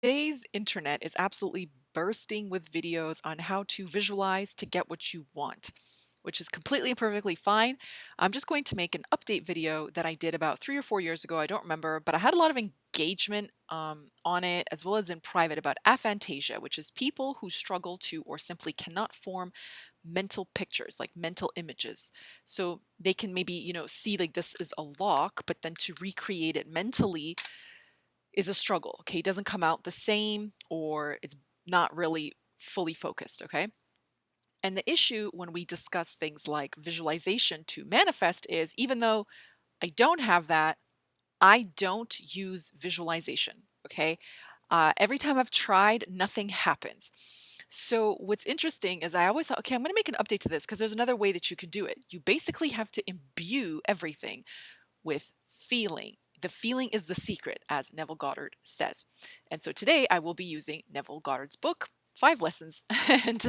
Today's internet is absolutely bursting with videos on how to visualize to get what you want, which is completely and perfectly fine. I'm just going to make an update video that I did about 3 or 4 years ago. I don't remember, but I had a lot of engagement on it as well as in private about aphantasia, which is people who struggle to or simply cannot form mental pictures, like mental images. So they can maybe, see like this is a lock, but then to recreate it mentally is a struggle. Okay. It doesn't come out the same or it's not really fully focused. Okay. And the issue when we discuss things like visualization to manifest is even though I don't have that, I don't use visualization. Okay. Every time I've tried, nothing happens. So what's interesting is I always thought, okay, I'm going to make an update to this because there's another way that you can do it. You basically have to imbue everything with feeling. The feeling is the secret, as Neville Goddard says. And so today I will be using Neville Goddard's book, Five Lessons, and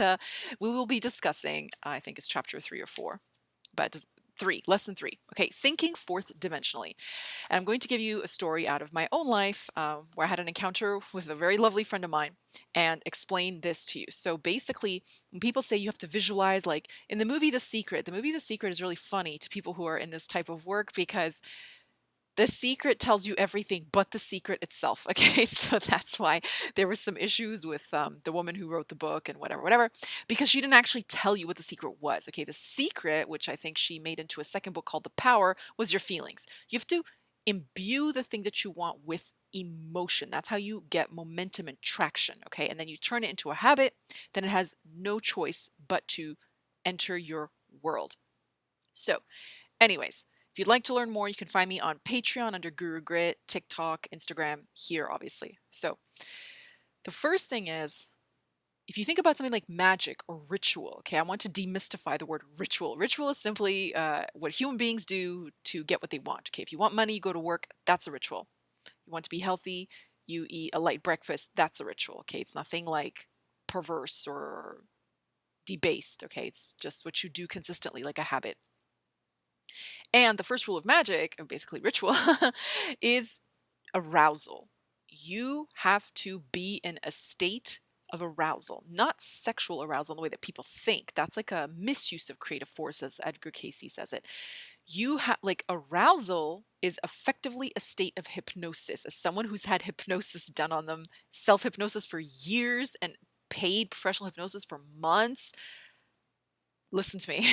we will be discussing, I think it's chapter 3 or 4, but lesson three. Okay, thinking fourth dimensionally. And I'm going to give you a story out of my own life where I had an encounter with a very lovely friend of mine and explain this to you. So basically, when people say you have to visualize, like in the movie The Secret is really funny to people who are in this type of work because the secret tells you everything but the secret itself. Okay, so that's why there were some issues with the woman who wrote the book and whatever, because she didn't actually tell you what the secret was. Okay, the secret, which I think she made into a second book called The Power, was your feelings. You have to imbue the thing that you want with emotion. That's how you get momentum and traction. Okay, and then you turn it into a habit, then it has no choice but to enter your world. So, anyways, if you'd like to learn more, you can find me on Patreon under Guru Grit, TikTok, Instagram, here, obviously. So, the first thing is if you think about something like magic or ritual, okay, I want to demystify the word ritual. Ritual is simply what human beings do to get what they want. Okay, if you want money, you go to work, that's a ritual. You want to be healthy, you eat a light breakfast, that's a ritual. Okay, it's nothing like perverse or debased. Okay, it's just what you do consistently, like a habit. And the first rule of magic, or basically ritual, is arousal. You have to be in a state of arousal, not sexual arousal in the way that people think. That's like a misuse of creative force, as Edgar Casey says it. You have like arousal is effectively a state of hypnosis. As someone who's had hypnosis done on them, self hypnosis for years and paid professional hypnosis for months, listen to me.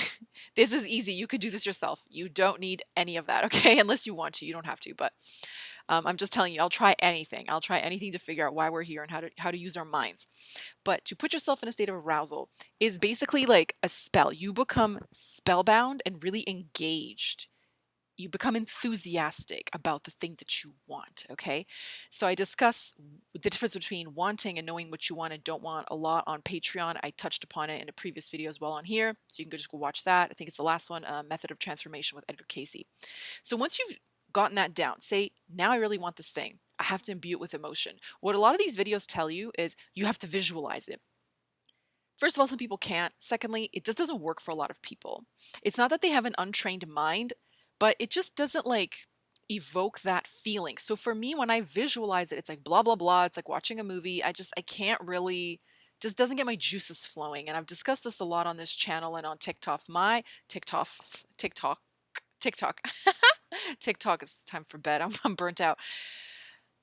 This is easy. You could do this yourself. You don't need any of that, okay? Unless you want to. You don't have to, but I'm just telling you, I'll try anything. I'll try anything to figure out why we're here and how to use our minds. But to put yourself in a state of arousal is basically like a spell. You become spellbound and really engaged. You become enthusiastic about the thing that you want, okay? So I discuss the difference between wanting and knowing what you want and don't want a lot on Patreon. I touched upon it in a previous video as well on here, so you can just go watch that. I think it's the last one, Method of Transformation with Edgar Casey. So once you've gotten that down, say, now I really want this thing. I have to imbue it with emotion. What a lot of these videos tell you is you have to visualize it. First of all, some people can't. Secondly, it just doesn't work for a lot of people. It's not that they have an untrained mind, but it just doesn't like evoke that feeling. So for me, when I visualize it, it's like blah, blah, blah. It's like watching a movie. I can't really, just doesn't get my juices flowing. And I've discussed this a lot on this channel and on TikTok. TikTok. TikTok, it's time for bed. I'm burnt out.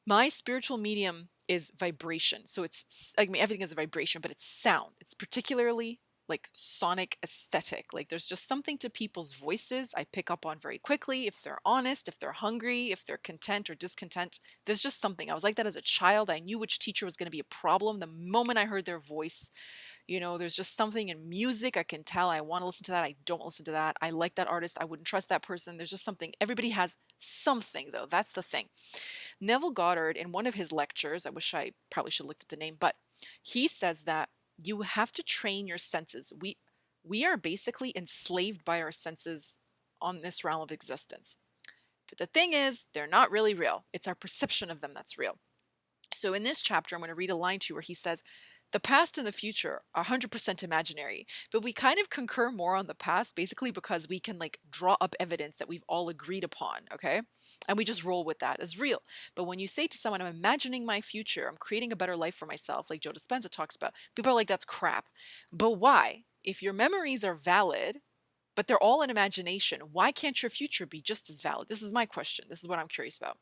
My spiritual medium is vibration. So I mean, everything is a vibration, but it's sound. It's particularly like sonic aesthetic. Like there's just something to people's voices I pick up on very quickly. If they're honest, if they're hungry, if they're content or discontent, there's just something. I was like that as a child. I knew which teacher was going to be a problem the moment I heard their voice. There's just something in music. I can tell I want to listen to that. I don't listen to that. I like that artist. I wouldn't trust that person. There's just something. Everybody has something though. That's the thing. Neville Goddard, in one of his lectures, I wish I probably should have looked up the name, but he says that you have to train your senses. We are basically enslaved by our senses on this realm of existence. But the thing is, they're not really real. It's our perception of them that's real. So in this chapter, I'm going to read a line to you where he says, The past and the future are 100% imaginary, but we kind of concur more on the past basically because we can like draw up evidence that we've all agreed upon, okay? And we just roll with that as real. But when you say to someone, I'm imagining my future, I'm creating a better life for myself, like Joe Dispenza talks about, people are like, that's crap. But why? If your memories are valid, but they're all in imagination, why can't your future be just as valid? This is my question. This is what I'm curious about.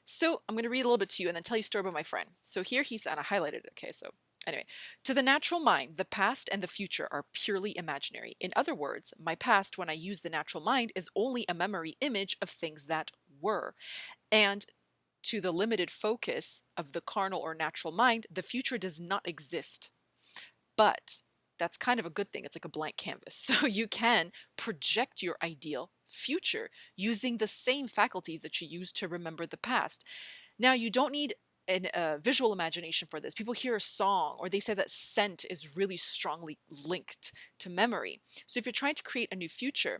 So I'm going to read a little bit to you and then tell you a story about my friend. So here he's, and I highlighted it. Okay, so anyway, to the natural mind, the past and the future are purely imaginary. In other words, my past, when I use the natural mind, is only a memory image of things that were. And to the limited focus of the carnal or natural mind, the future does not exist. But that's kind of a good thing. It's like a blank canvas. So you can project your ideal future using the same faculties that you use to remember the past. Now, you don't need a visual imagination for this. People hear a song or they say that scent is really strongly linked to memory. So if you're trying to create a new future,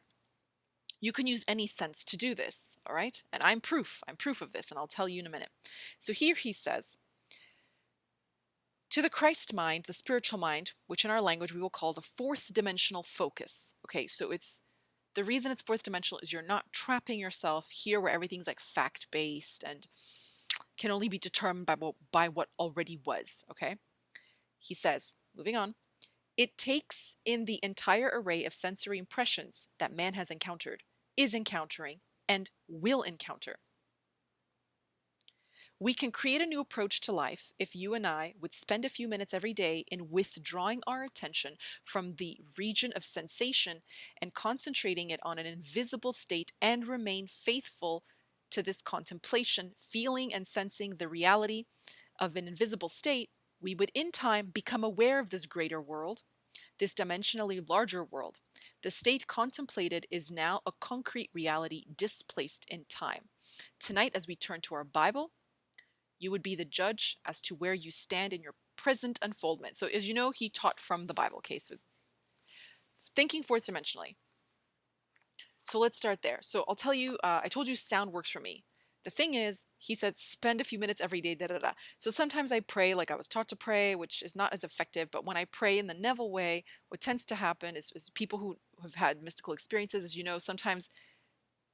you can use any sense to do this, all right? And I'm proof of this, and I'll tell you in a minute. So here he says, to the Christ mind, the spiritual mind, which in our language we will call the fourth dimensional focus. Okay, so it's the reason it's fourth dimensional is you're not trapping yourself here where everything's like fact-based and can only be determined by what already was, okay? He says, moving on, it takes in the entire array of sensory impressions that man has encountered, is encountering, and will encounter. We can create a new approach to life if you and I would spend a few minutes every day in withdrawing our attention from the region of sensation and concentrating it on an invisible state and remain faithful to this contemplation, feeling and sensing the reality of an invisible state. We would in time become aware of this greater world, this dimensionally larger world. The state contemplated is now a concrete reality displaced in time. Tonight, as we turn to our Bible, you would be the judge as to where you stand in your present unfoldment. So as you know, he taught from the Bible. Okay, so thinking fourth dimensionally. So let's start there. So I'll tell you, I told you sound works for me. The thing is, he said, spend a few minutes every day, da da da. So sometimes I pray like I was taught to pray, which is not as effective. But when I pray in the Neville way, what tends to happen is people who have had mystical experiences, as you know, sometimes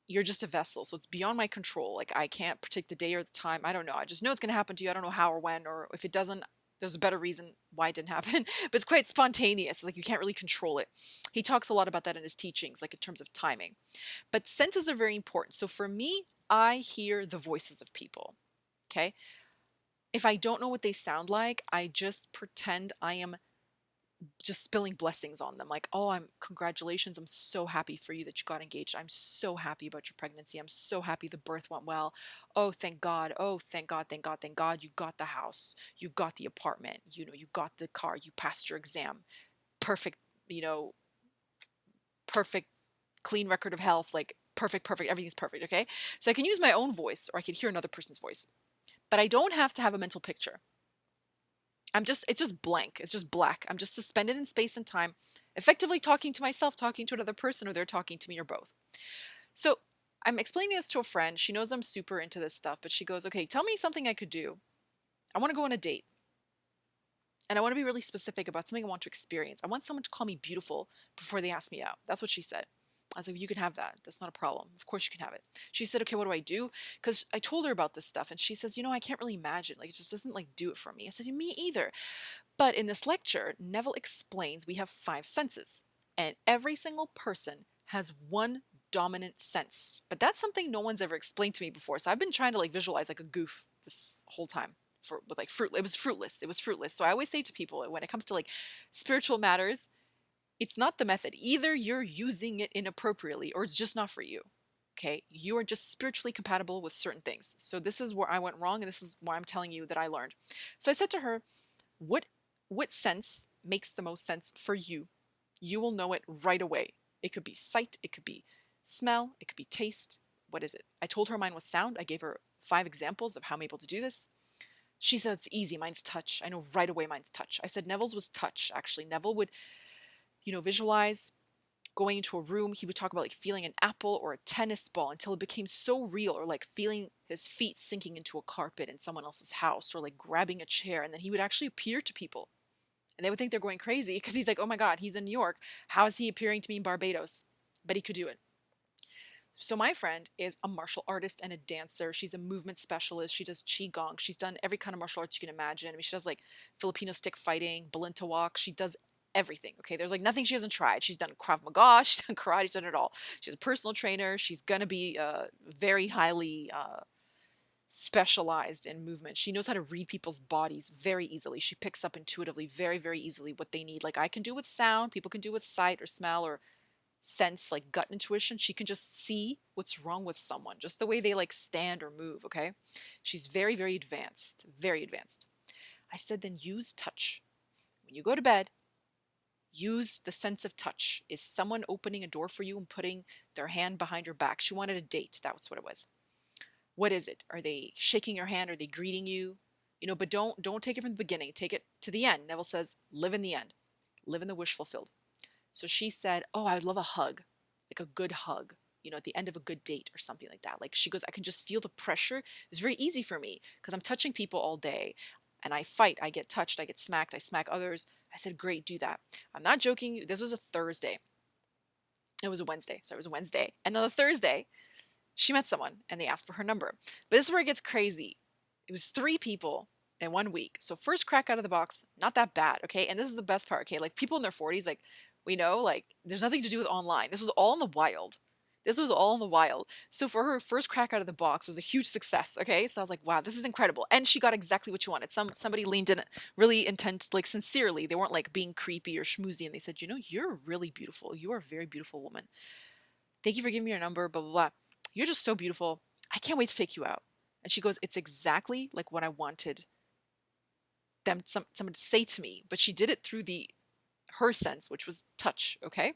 you're just a vessel. So it's beyond my control. Like I can't predict the day or the time. I don't know. I just know it's going to happen to you. I don't know how or when, or if it doesn't, there's a better reason why it didn't happen. But it's quite spontaneous. Like you can't really control it. He talks a lot about that in his teachings, like in terms of timing. But senses are very important. So for me, I hear the voices of people. Okay. If I don't know what they sound like, I just pretend I am just spilling blessings on them, like, oh, congratulations, I'm so happy for you that you got engaged, I'm so happy about your pregnancy, I'm so happy the birth went well, oh thank God, oh thank God, thank God, thank God, you got the house, you got the apartment, you got the car, you passed your exam, perfect, perfect, clean record of health, like perfect, everything's perfect. Okay, so I can use my own voice or I can hear another person's voice, but I don't have to have a mental picture. It's just blank. It's just black. I'm just suspended in space and time, effectively talking to myself, talking to another person, or they're talking to me, or both. So I'm explaining this to a friend. She knows I'm super into this stuff, but she goes, okay, tell me something I could do. I want to go on a date. And I want to be really specific about something I want to experience. I want someone to call me beautiful before they ask me out. That's what she said. I was like, you can have that. That's not a problem. Of course you can have it. She said, okay, what do I do? Because I told her about this stuff. And she says, I can't really imagine. Like, it just doesn't like do it for me. I said, me either. But in this lecture, Neville explains we have 5 senses. And every single person has one dominant sense. But that's something no one's ever explained to me before. So I've been trying to like visualize like a goof this whole time. With like fruit, it was fruitless. So I always say to people when it comes to like spiritual matters, it's not the method. Either you're using it inappropriately or it's just not for you. Okay, you are just spiritually compatible with certain things. So this is where I went wrong, and this is why I'm telling you that I learned. So I said to her, what sense makes the most sense for you? You will know it right away. It could be sight, it could be smell, it could be taste. What is it? I told her mine was sound. I gave her 5 examples of how I'm able to do this. She said, it's easy. Mine's touch. I know right away mine's touch. I said Neville's was touch, actually. Neville would, visualize going into a room. He would talk about like feeling an apple or a tennis ball until it became so real, or like feeling his feet sinking into a carpet in someone else's house, or like grabbing a chair. And then he would actually appear to people. And they would think they're going crazy because he's like, oh my God, he's in New York. How is he appearing to me in Barbados? But he could do it. So my friend is a martial artist and a dancer. She's a movement specialist. She does qigong. She's done every kind of martial arts you can imagine. I mean, she does like Filipino stick fighting, Balinta walk. She does everything. Okay, there's like nothing she hasn't tried. She's done Krav Maga. She's done karate. She's done it all. She's a personal trainer. She's gonna be very highly specialized in movement. She knows how to read people's bodies very easily. She picks up intuitively, very, very easily what they need. Like I can do with sound, people can do with sight or smell or sense, like gut intuition. She can just see what's wrong with someone, just the way they like stand or move. Okay. She's very, very advanced, very advanced. I said, then use touch. When you go to bed, use the sense of touch. Is someone opening a door for you and putting their hand behind your back? She wanted a date. That was what it was. What is it? Are they shaking your hand? Are they greeting you? But don't take it from the beginning. Take it to the end. Neville says, live in the end. Live in the wish fulfilled. So she said, oh, I would love a hug, like a good hug, at the end of a good date or something like that. Like she goes, I can just feel the pressure. It's very easy for me because I'm touching people all day and I fight. I get touched. I get smacked. I smack others. I said, great, do that. I'm not joking. This was a Thursday. It was a Wednesday. So it was a Wednesday. And on the Thursday, she met someone and they asked for her number. But this is where it gets crazy. It was 3 people in 1 week. So first crack out of the box, not that bad, okay? And this is the best part, okay? Like people in their 40s, like we know, like there's nothing to do with online. This was all in the wild. This was all in the wild. So for her, first crack out of the box was a huge success, okay? So I was like, wow, this is incredible. And she got exactly what she wanted. Somebody leaned in really intent, like sincerely. They weren't like being creepy or schmoozy. And they said, you're really beautiful. You are a very beautiful woman. Thank you for giving me your number, blah, blah, blah. You're just so beautiful. I can't wait to take you out. And she goes, it's exactly like what I wanted someone to say to me. But she did it through her sense, which was touch, okay?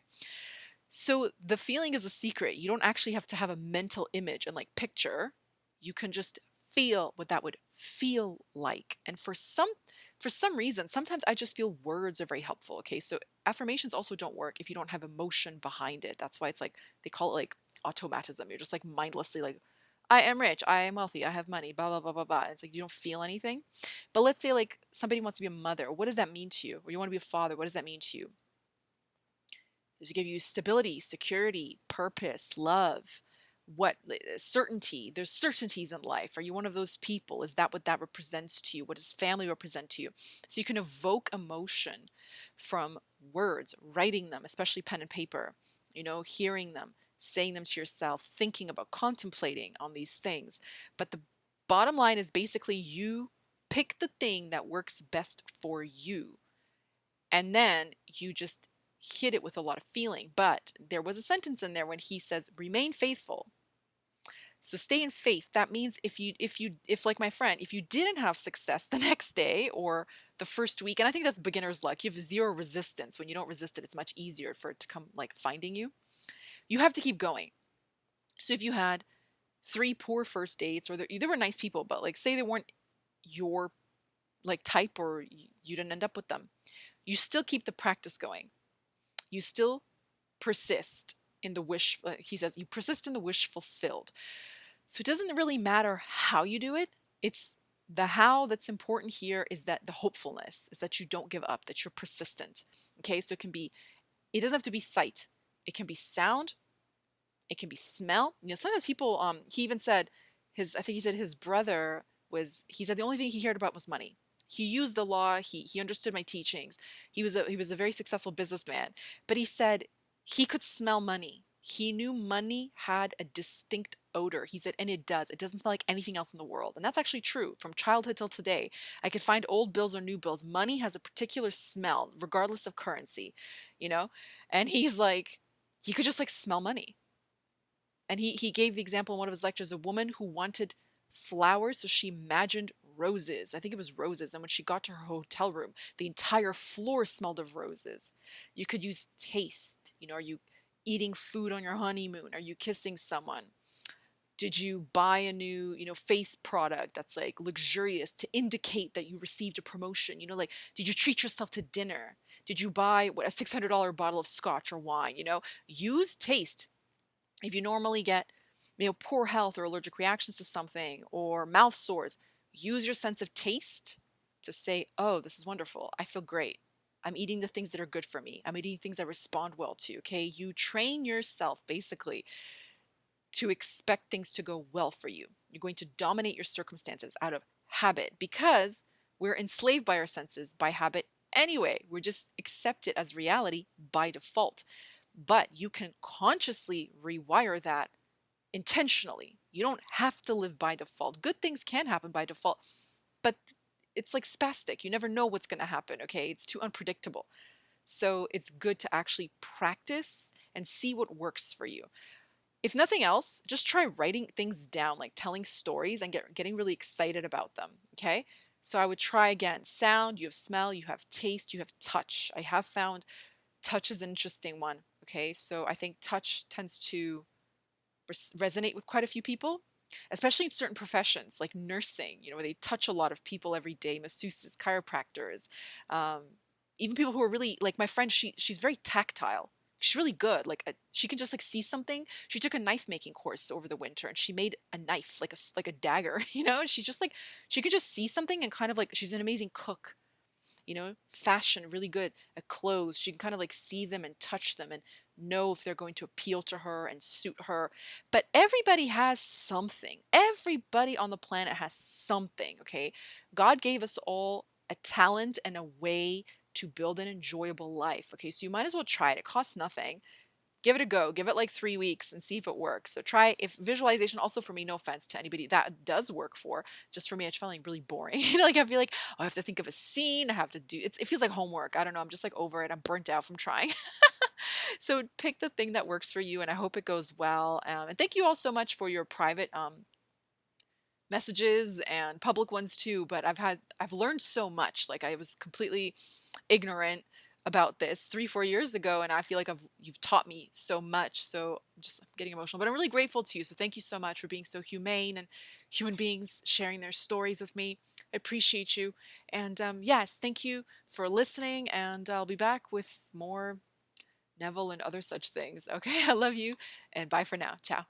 So the feeling is a secret. You don't actually have to have a mental image and like picture. You can just feel what that would feel like. And for some reason, sometimes I just feel words are very helpful. Okay. So affirmations also don't work if you don't have emotion behind it. That's why it's like they call it like automatism. You're just like mindlessly like, I am rich, I am wealthy, I have money, blah, blah, blah, blah, blah. It's like you don't feel anything. But let's say like somebody wants to be a mother. What does that mean to you? Or you want to be a father. What does that mean to you? Does it give you stability, security, purpose, love? What certainty? There's certainties in life. Are you one of those people? Is that what that represents to you? What does family represent to you? So you can evoke emotion from words, writing them, especially pen and paper, hearing them, saying them to yourself, thinking about, contemplating on these things. But the bottom line is basically you pick the thing that works best for you. And then you just hit it with a lot of feeling. But there was a sentence in there when he says, remain faithful. So stay in faith. That means if like my friend, if you didn't have success the next day or the first week, and I think that's beginner's luck, you have zero resistance. When you don't resist it, it's much easier for it to come like finding you. You have to keep going. So if you had 3 poor first dates, or they were nice people, but like say they weren't your like type, or you didn't end up with them, you still keep the practice going. You still persist in the wish. He says you persist in the wish fulfilled. So it doesn't really matter how you do it. It's the how that's important here, is that the hopefulness is that you don't give up, that you're persistent. Okay, so it doesn't have to be sight. It can be sound. It can be smell. Sometimes people, he even said I think he said his brother he said the only thing he cared about was money. He used the law. He understood my teachings. He was a very successful businessman, but he said he could smell money. He knew money had a distinct odor. He said, and it does. It doesn't smell like anything else in the world. And that's actually true from childhood till today. I could find old bills or new bills. Money has a particular smell, regardless of currency, And he's like, you could just like smell money. And he gave the example in one of his lectures, a woman who wanted flowers, so she imagined roses. I think it was roses. And when she got to her hotel room, the entire floor smelled of roses. You could use taste. Are you eating food on your honeymoon? Are you kissing someone? Did you buy a new, face product that's like luxurious to indicate that you received a promotion? Like, did you treat yourself to dinner? Did you buy a $600 bottle of scotch or wine? Use taste. If you normally get, poor health or allergic reactions to something or mouth sores, use your sense of taste to say, oh, this is wonderful. I feel great. I'm eating the things that are good for me. I'm eating things I respond well to. Okay. You train yourself basically to expect things to go well for you. You're going to dominate your circumstances out of habit because we're enslaved by our senses by habit anyway. We just accept it as reality by default. But you can consciously rewire that intentionally. You don't have to live by default. Good things can happen by default, but it's like spastic. You never know what's going to happen, okay? It's too unpredictable. So it's good to actually practice and see what works for you. If nothing else, just try writing things down, like telling stories and getting really excited about them, okay? So I would try again. Sound, you have smell, you have taste, you have touch. I have found touch is an interesting one, okay? So I think touch tends to resonate with quite a few people, especially in certain professions like nursing, where they touch a lot of people every day, masseuses, chiropractors, um, even people who are really like my friend. She's very tactile. She's really good. Like she can just like see something. She took a knife making course over the winter, and she made a knife like a dagger. She's just like she could just see something and kind of like she's an amazing cook. Fashion, really good at clothes. She can kind of like see them and touch them and know if they're going to appeal to her and suit her. But everybody has something. Everybody on the planet has something, okay? God gave us all a talent and a way to build an enjoyable life, okay? So you might as well try it. It costs nothing. Give it a go. Give it like 3 weeks and see if it works. So try if visualization, also for me, no offense to anybody that does work for, just for me, it's feeling really boring. Like I feel like, oh, I have to think of a scene. I have to do it feels like homework. I don't know. I'm just like over it. I'm burnt out from trying. So pick the thing that works for you and I hope it goes well. And thank you all so much for your private messages and public ones too. But I've learned so much. Like I was completely ignorant about this 3 4 years ago, and I feel like you've taught me so much. So I'm getting emotional, but I'm really grateful to you. So thank you so much for being so humane and human beings sharing their stories with me. I appreciate you. And yes, thank you for listening, and I'll be back with more Neville and other such things. Okay. I love you, and bye for now. Ciao.